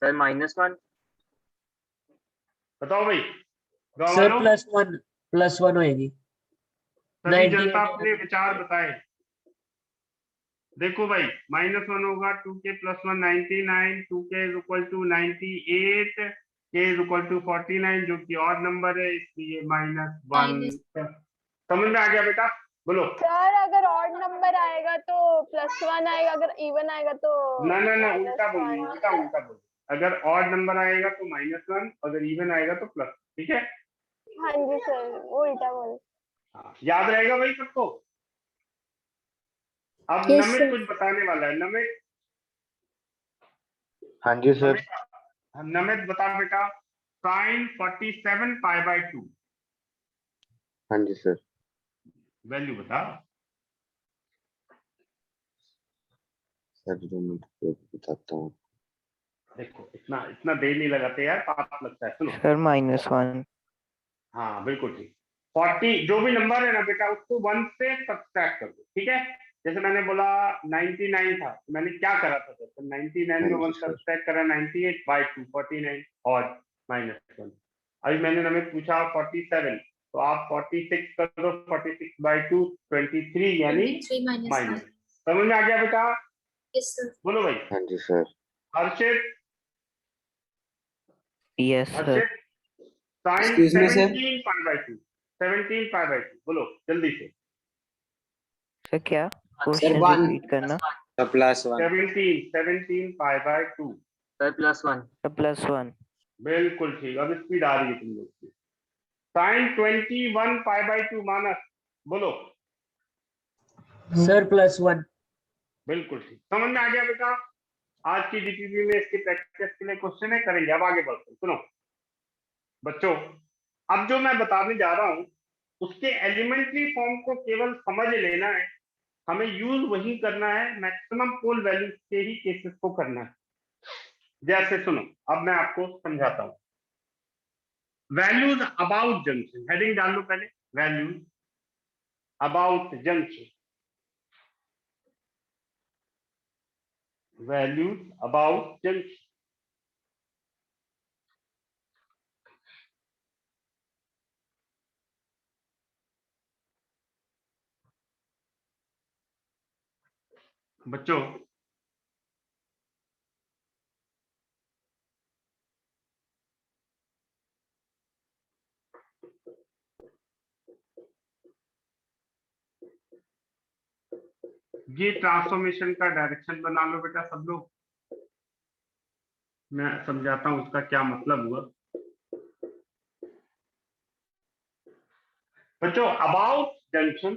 Speaker 5: सर -1।
Speaker 1: बताओ भाई गाँव
Speaker 4: सर
Speaker 1: वालों।
Speaker 4: +1 होएगी।
Speaker 1: सभी
Speaker 4: 98
Speaker 1: जनता अपने विचार बताए। देखो भाई -1 होगा, 2 के +1 99, 2 के इज इक्वल टू 98, के इज इक्वल टू 49, जो कि ऑड नंबर है, इसलिए -1। समझ में आ गया बेटा, बोलो।
Speaker 3: सर अगर ऑड नंबर आएगा तो +1 आएगा, अगर इवन आएगा तो
Speaker 1: ना ना ना,
Speaker 3: -1।
Speaker 1: उल्टा बोलिए, उल्टा बोलिए। अगर ऑड नंबर आएगा तो -1, अगर इवन आएगा तो प्लस। ठीक है,
Speaker 3: हाँ जी सर, वो उल्टा बोल।
Speaker 1: हाँ, याद रहेगा भाई सबको। अब
Speaker 7: Yes,
Speaker 1: नमित
Speaker 7: sir.
Speaker 1: कुछ बताने वाला है। नमित,
Speaker 6: हाँ जी सर।
Speaker 1: नमित बता बेटा, साइन 47 π/2
Speaker 6: हाँ जी सर।
Speaker 1: वैल्यू बता।
Speaker 6: सर जो मैं बताता हूँ।
Speaker 1: देखो इतना इतना देर नहीं लगाते यार, पाप लगता है। सुनो,
Speaker 2: सर -1।
Speaker 1: हाँ बिल्कुल ठीक। 40 जो भी नंबर है ना बेटा, उसको 1 से सब्सट्रैक्ट कर दो। ठीक है, जैसे मैंने बोला 99 था, तो मैंने क्या करा था, तो 99 में 1 सब्सट्रैक्ट करा, 98/2 49 और -1। अभी मैंने हमें पूछा 47, तो आप 46 कर दो, 46/2 23, यानी
Speaker 7: 23 minus
Speaker 1: माइनस। समझ में आ गया बेटा,
Speaker 7: 1. Yes, sir.
Speaker 1: बोलो भाई।
Speaker 6: हाँ जी सर।
Speaker 1: हर्षित,
Speaker 2: यस सर।
Speaker 1: हर्षित, साइन
Speaker 6: Excuse me, sir.
Speaker 1: 17 π/2, 17 π/2, बोलो जल्दी से।
Speaker 2: सर क्या
Speaker 6: सर
Speaker 2: क्वेश्चन
Speaker 6: 1
Speaker 2: रिपीट करना।
Speaker 6: +1।
Speaker 1: 17 π/2,
Speaker 5: सर +1।
Speaker 2: +1।
Speaker 1: बिल्कुल ठीक। अब स्पीड आ रही है तुम लोग की। साइन 21 π/2 मानस, बोलो।
Speaker 4: सर +1।
Speaker 1: बिल्कुल ठीक, समझ में आ गया बेटा। आज की डीपीपी में इसकी प्रैक्टिस के लिए क्वेश्चन है, करेंगे। अब आगे बढ़ते हैं। सुनो बच्चों, अब जो मैं बताने जा रहा हूं उसके एलिमेंट्री फॉर्म को केवल समझ लेना है। हमें यूज वही करना है, मैक्सिमम पोल वैल्यू के ही केसेस को करना है। जैसे सुनो, अब मैं आपको समझाता हूं। वैल्यूज अबाउट जंक्शन, हेडिंग डाल लो पहले, values about junction, values about junction. बच्चों ये ट्रांसफॉर्मेशन का डायरेक्शन बना लो बेटा सब लोग। मैं समझाता हूं उसका क्या मतलब हुआ। बच्चों about junction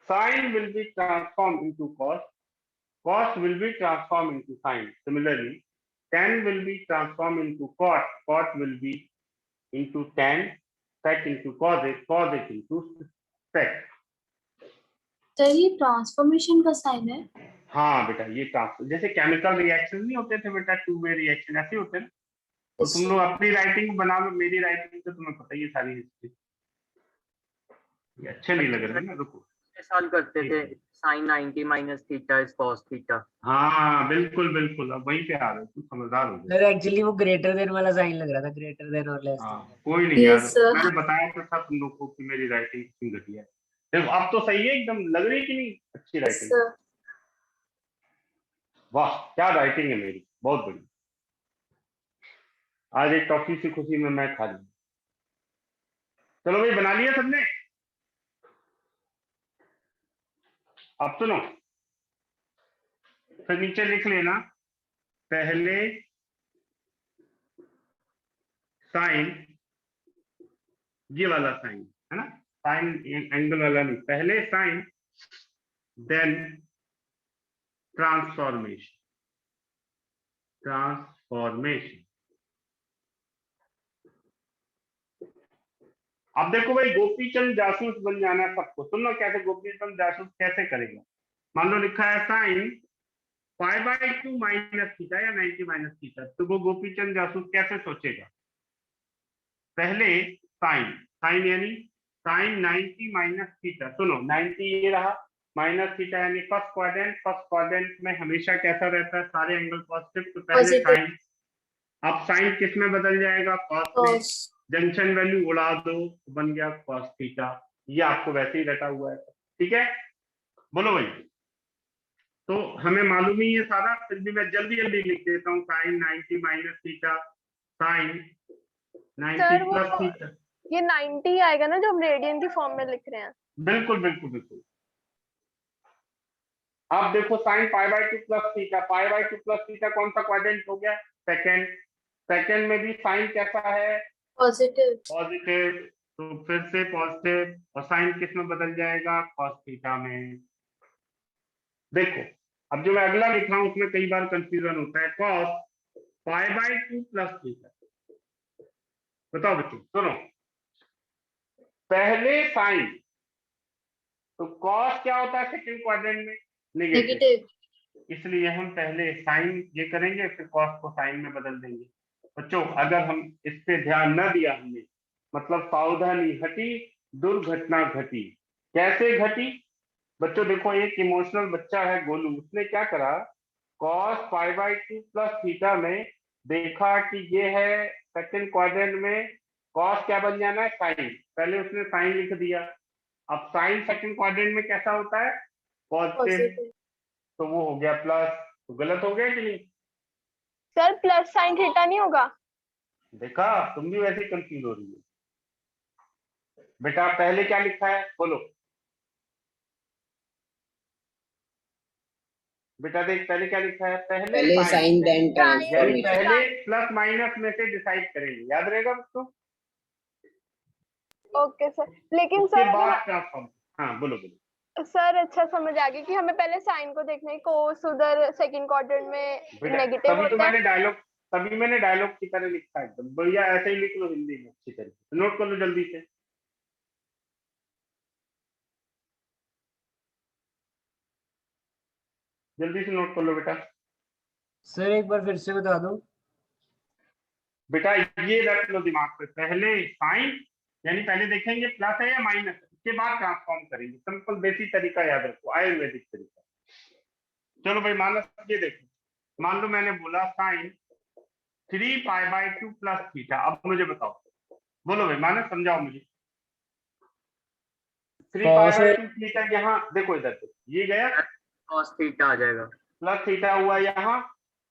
Speaker 1: sine will be transform into cos, cos will be transformed into sin. Similarly, tan will be transformed into cot, cot will be into tan, sec into cos into sec.
Speaker 7: Sir ये transformation का sign है।
Speaker 1: हाँ बेटा ये transfer, जैसे chemical reaction नहीं होते थे बेटा, टू वे रिएक्शन ऐसे होते ना, तो तुम लोग अपनी राइटिंग बना लो, मेरी राइटिंग तो तुम्हें पता ही है सारी हिस्ट्री। ये अच्छे नहीं लग रहे ना, रुको
Speaker 5: सॉल्व करते थे sin 90 minus theta is cos theta.
Speaker 1: हाँ बिल्कुल बिल्कुल, अब वहीं पे आ रहे हो, तुम समझदार हो गए।
Speaker 4: सर एक्चुअली वो ग्रेटर देन वाला साइन लग रहा था, ग्रेटर देन और लेस
Speaker 1: हाँ
Speaker 4: देन।
Speaker 1: कोई नहीं यार,
Speaker 7: Yes, sir.
Speaker 1: मैंने बताया तो था तुम लोग को कि मेरी राइटिंग कितनी घटिया है। देखो अब तो सही है एकदम, लग रही कि नहीं अच्छी राइटिंग?
Speaker 7: सर
Speaker 1: वाह क्या राइटिंग है मेरी, बहुत बड़ी। आज एक टॉफी की खुशी में मैं खा लूँ। चलो भाई बना लिया सबने? अब सुनो, फिर नीचे लिख लेना, पहले साइन, ये वाला साइन है ना, साइन एंगल वाला नहीं, पहले साइन देन ट्रांसफॉर्मेशन, ट्रांसफॉर्मेशन। अब देखो भाई गोपीचंद जासूस बन जाना है सबको, सुनो कैसे गोपीचंद जासूस कैसे करेगा। मान लो लिखा है साइन π/2 माइनस थीटा या 90 माइनस थीटा, तो वो गोपीचंद जासूस कैसे सोचेगा? पहले साइन, साइन यानी साइन 90 माइनस थीटा, सुनो 90 ये रहा, माइनस थीटा यानी फर्स्ट क्वाड्रेंट में हमेशा कैसा रहता है, सारे एंगल पॉजिटिव, तो पहले
Speaker 7: Positive.
Speaker 1: साइन। अब साइन किस में बदल जाएगा? कॉस में।
Speaker 7: cos
Speaker 1: जंक्शन वैल्यू उड़ा दो तो बन गया कॉस थीटा, ये आपको वैसे ही रटा हुआ है, ठीक है? बोलो भाई, तो हमें मालूम ही है सारा, फिर भी मैं जल्दी जल्दी लिख देता हूँ, sine 90 minus theta, sine 90
Speaker 3: sir वो
Speaker 1: प्लस थीटा।
Speaker 3: ये 90 आएगा ना जो हम रेडियन की फॉर्म में लिख रहे हैं।
Speaker 1: बिल्कुल बिल्कुल बिल्कुल। अब देखो sine π/2 plus theta, π/2 plus theta कौन सा क्वाड्रेंट हो गया? सेकंड, सेकंड में भी साइन कैसा है?
Speaker 7: पॉजिटिव।
Speaker 1: पॉजिटिव, तो फिर से पॉजिटिव, और साइन किस में बदल जाएगा? कॉस थीटा में। देखो अब जो मैं अगला लिख रहा हूं उसमें कई बार कंफ्यूजन होता है, कॉस π/2 प्लस थीटा। बताओ बच्चों, सुनो, पहले साइन, तो कॉस क्या होता है सेकंड क्वाड्रेंट में? Negative,
Speaker 7: negative.
Speaker 1: इसलिए हम पहले साइन ये करेंगे, फिर कॉस को साइन में बदल देंगे। बच्चों अगर हम इस पे ध्यान न दिया हमने, मतलब सावधानी हटी, दुर्घटना घटी। कैसे घटी? बच्चों देखो एक इमोशनल बच्चा है गोलू, उसने क्या करा, कॉस π/2 प्लस थीटा में देखा कि ये है सेकंड क्वाड्रेंट में, कॉस क्या बन जाना है? साइन, पहले उसने साइन लिख दिया। अब साइन सेकंड क्वाड्रेंट में कैसा होता है? Positive,
Speaker 7: positive.
Speaker 1: तो वो हो गया प्लस, तो गलत हो गया कि नहीं?
Speaker 3: सर प्लस साइन थीटा नहीं होगा?
Speaker 1: देखा, तुम भी वैसे कंफ्यूज हो रही हो। बेटा पहले क्या लिखा है बोलो, बेटा देख पहले क्या लिखा है?
Speaker 2: पहले साइन देन
Speaker 1: यानी
Speaker 2: ट्रांसफॉर्मेशन।
Speaker 1: पहले प्लस माइनस में से डिसाइड करेंगे, याद रहेगा उसको?
Speaker 3: ओके सर, लेकिन
Speaker 1: उसके
Speaker 3: सर
Speaker 1: बाद ट्रांसफॉर्म। हाँ बोलो बोलो।
Speaker 3: सर अच्छा समझ आ गया कि हमें पहले साइन को देखना है, कोस उधर सेकंड क्वाड्रेंट में
Speaker 1: बेटा
Speaker 3: नेगेटिव
Speaker 1: तभी तो
Speaker 3: होता है।
Speaker 1: मैंने डायलॉग, तभी मैंने डायलॉग की तरह लिखा है, एकदम बढ़िया, ऐसे ही लिख लो हिंदी में अच्छी तरीके से, नोट कर लो जल्दी से। जल्दी से नोट कर लो बेटा।
Speaker 4: सर एक बार फिर से बता दो।
Speaker 1: बेटा ये रख लो दिमाग पे, पहले साइन यानी पहले देखेंगे प्लस है या माइनस, उसके बाद ट्रांसफॉर्म करेंगे, सिंपल बेसिक तरीका याद रखो, आयुर्वेदिक तरीका। चलो भाई मान लो, ये देखो, मान लो मैंने बोला साइन 3π/2 प्लस थीटा, अब मुझे बताओ, बोलो भाई मानस समझाओ मुझे। 3π/2 थीटा, यहाँ देखो इधर देखो, ये गया
Speaker 5: cos थीटा आ जाएगा,
Speaker 1: प्लस थीटा हुआ यहाँ,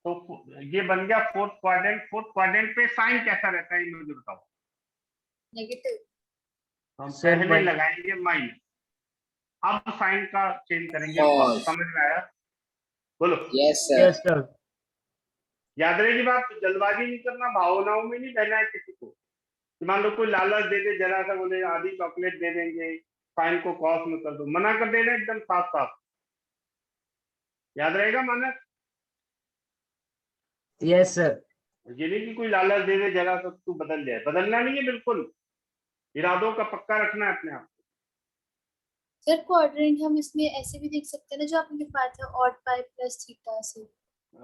Speaker 1: तो ये बन गया फोर्थ क्वाड्रेंट। फोर्थ क्वाड्रेंट पे साइन कैसा रहता है ये मुझे बताओ?
Speaker 7: नेगेटिव।
Speaker 1: हम
Speaker 4: सर,
Speaker 1: पहले
Speaker 4: माइनस।
Speaker 1: लगाएंगे माइनस, अब साइन का चेंज करेंगे
Speaker 2: Cos।
Speaker 1: समझ में आया? बोलो
Speaker 2: यस सर।
Speaker 4: Yes sir.
Speaker 1: याद रहेगी बात, जल्दबाजी नहीं करना, भावनाओं में नहीं बहना है किसी को। कि मान लो कोई लालच दे दे, जरा सा बोले आधी चॉकलेट दे देंगे, साइन को कॉस में कर दो, मना कर देना एकदम साफ साफ। याद रहेगा मानस?
Speaker 4: Yes sir.
Speaker 1: ये नहीं कि कोई लालच दे दे जरा सा तू बदल जाए, बदलना नहीं है बिल्कुल, इरादों का पक्का रखना है अपने आप।
Speaker 7: सर क्वाड्रेंट हम इसमें ऐसे भी देख सकते हैं ना, जो आपने लिखा था ऑड पाई प्लस थीटा से।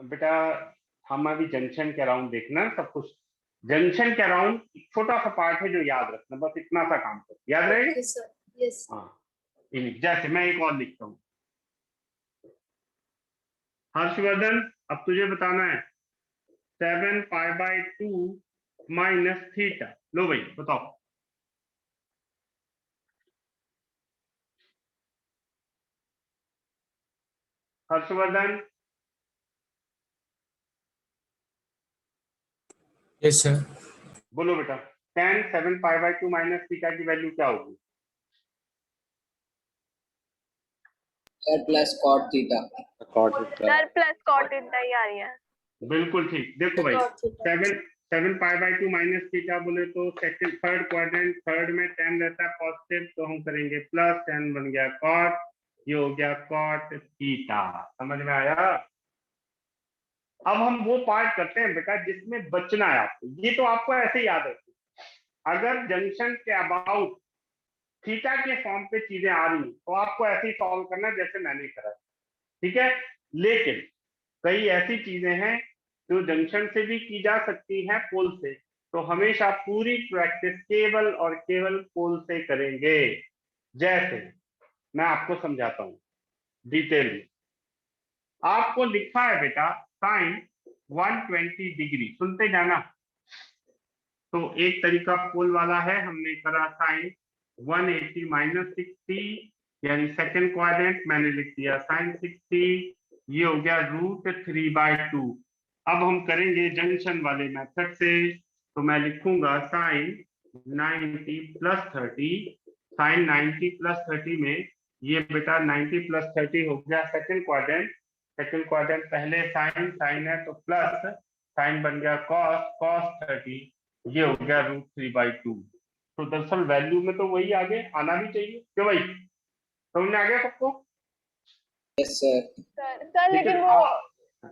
Speaker 1: बेटा हम अभी जंक्शन के अराउंड देखना सब कुछ, जंक्शन के अराउंड छोटा सा पार्ट है जो याद रखना, बस इतना सा काम कर, याद रहेगा?
Speaker 7: Yes sir, yes.
Speaker 1: हाँ जैसे मैं एक और लिखता हूँ, हर्षवर्धन अब तुझे बताना है 7π/2 माइनस थीटा। लो भाई बताओ। Harshvardhan
Speaker 8: yes sir.
Speaker 1: बोलो बेटा, tan 7π/2 माइनस थीटा की वैल्यू क्या होगी?
Speaker 2: Sir plus cot theta.
Speaker 3: Sir plus cot theta ही आ रही है।
Speaker 1: बिल्कुल ठीक। देखो भाई 7π/2 माइनस थीटा बोले तो सेकंड थर्ड क्वाड्रेंट, थर्ड में tan रहता है पॉजिटिव, तो हम करेंगे प्लस, tan बन गया कॉट, ये हो गया कॉट थीटा। समझ में आया? अब हम वो पार्ट करते हैं बेटा जिसमें बचना है आपको, ये तो आपको ऐसे ही याद रखना। अगर जंक्शन के अबाउट थीटा के फॉर्म पे चीजें आ रही तो आपको ऐसे ही सॉल्व करना है जैसे मैंने करा, ठीक है? लेकिन कई ऐसी चीजें हैं जो जंक्शन से भी की जा सकती है, पोल से, तो हमेशा पूरी प्रैक्टिस केवल और केवल पोल से करेंगे। जैसे मैं आपको समझाता हूं डिटेल में। आपको लिखा है बेटा साइन 120 डिग्री, सुनते जाना। तो एक तरीका पोल वाला है, हमने करा साइन 180 माइनस 60, यानी सेकंड क्वाड्रेंट मैंने लिख दिया साइन 60, ये हो गया √3/2। अब हम करेंगे जंक्शन वाले मेथड से, तो मैं लिखूंगा साइन 90 प्लस 30, साइन 90 प्लस 30 में ये बेटा 90 प्लस 30 हो गया सेकंड क्वाड्रेंट, सेकंड क्वाड्रेंट पहले साइन, साइन है तो प्लस, साइन बन गया कॉस, कॉस 30, ये हो गया √3/2। तो दरअसल वैल्यू में तो वही आगे आना भी चाहिए, क्यों भाई? समझ में आ गया सबको?
Speaker 2: Yes sir.
Speaker 3: सर लेकिन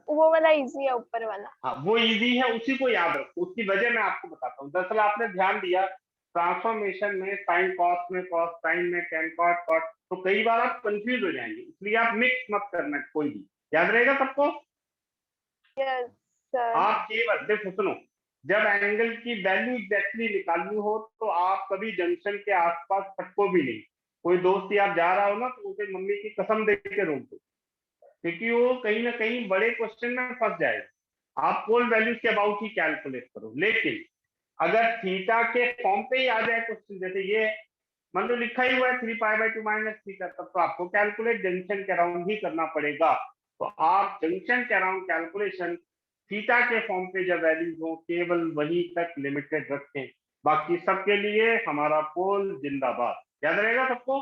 Speaker 3: वो वाला इजी है, ऊपर वाला।
Speaker 1: हाँ वो इजी है, उसी को याद रखो, उसकी वजह मैं आपको बताता हूँ। दरअसल आपने ध्यान दिया ट्रांसफॉर्मेशन में साइन कॉस में कॉस, साइन में टेन कॉट कॉट, तो कई बार आप कंफ्यूज हो जाएंगे, इसलिए आप मिक्स मत करना कोई भी। याद रहेगा सबको?
Speaker 3: Yes sir.
Speaker 1: आप केवल देखो सुनो, जब एंगल की वैल्यू एग्जैक्टली निकालनी हो तो आप कभी जंक्शन के आसपास फटको भी नहीं। कोई दोस्त आप जा रहा हो ना तो उसे मम्मी की कसम दे के रोक दो, क्योंकि वो कहीं ना कहीं बड़े क्वेश्चन में फंस जाएगा। आप पोल वैल्यूज के अबाउट ही कैलकुलेट करो। लेकिन अगर थीटा के फॉर्म पे ही आ जाए क्वेश्चन, जैसे ये मान लो लिखा ही हुआ है 3π/2 माइनस थीटा, तब तो आपको कैलकुलेट जंक्शन के अराउंड ही करना पड़ेगा। तो आप जंक्शन के अराउंड कैलकुलेशन थीटा के फॉर्म पे जब वैल्यूज हो केवल वही तक लिमिटेड रखें, बाकी सबके लिए हमारा पोल जिंदाबाद। याद रहेगा सबको?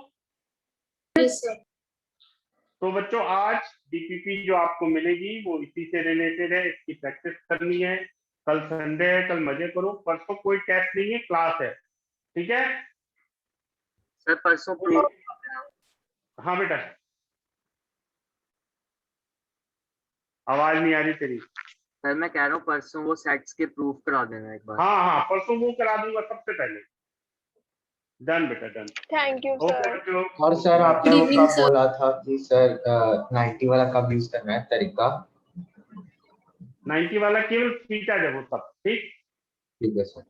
Speaker 7: Yes sir.
Speaker 1: तो बच्चों आज डीपीपी जो आपको मिलेगी वो इसी से रिलेटेड है, इसकी प्रैक्टिस करनी है। कल संडे है, कल मजे करो, परसों कोई टेस्ट नहीं है, क्लास है, ठीक है?
Speaker 5: सर परसों प्रूफ।
Speaker 1: हाँ बेटा, आवाज नहीं आ रही तेरी।
Speaker 5: सर मैं कह रहा हूँ परसों वो सेट्स के प्रूफ करा देना एक बार।
Speaker 1: हाँ हाँ परसों वो करा दूंगा सबसे पहले। डन बेटा done.
Speaker 3: Thank you
Speaker 1: okay
Speaker 3: sir.
Speaker 1: बच्चों।
Speaker 6: और सर आपने
Speaker 7: Good
Speaker 6: वो
Speaker 7: evening,
Speaker 6: कब
Speaker 7: sir.
Speaker 6: बोला था कि सर 90 वाला कब यूज करना है तरीका?
Speaker 1: 90 वाला केवल थीटा जब हो तब, ठीक?
Speaker 6: ठीक है सर।